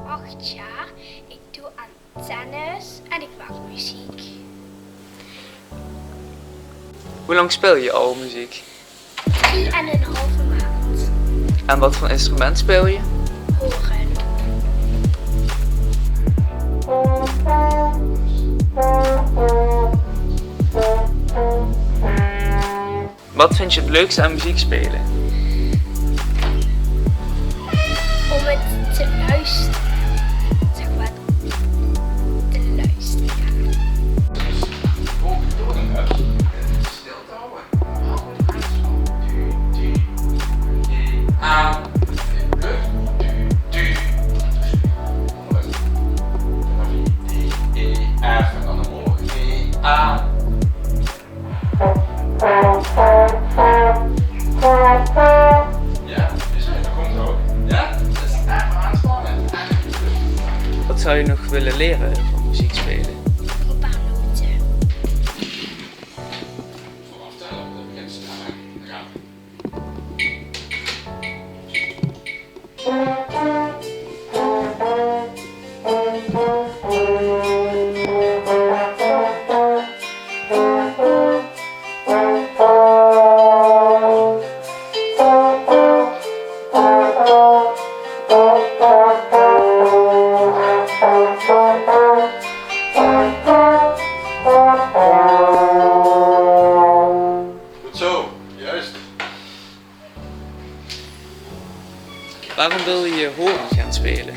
8 jaar. Ik doe aan tennis en ik maak muziek. Hoe lang speel je al muziek? 3,5 maand. En wat voor instrument speel je? Horen. Wat vind je het leukste aan muziek spelen? Om het te luisteren. Zeg maar, te luisteren. Wat zou je nog willen leren van muziek spelen? Een paar noten. Zo, juist. Waarom wil je horen gaan spelen?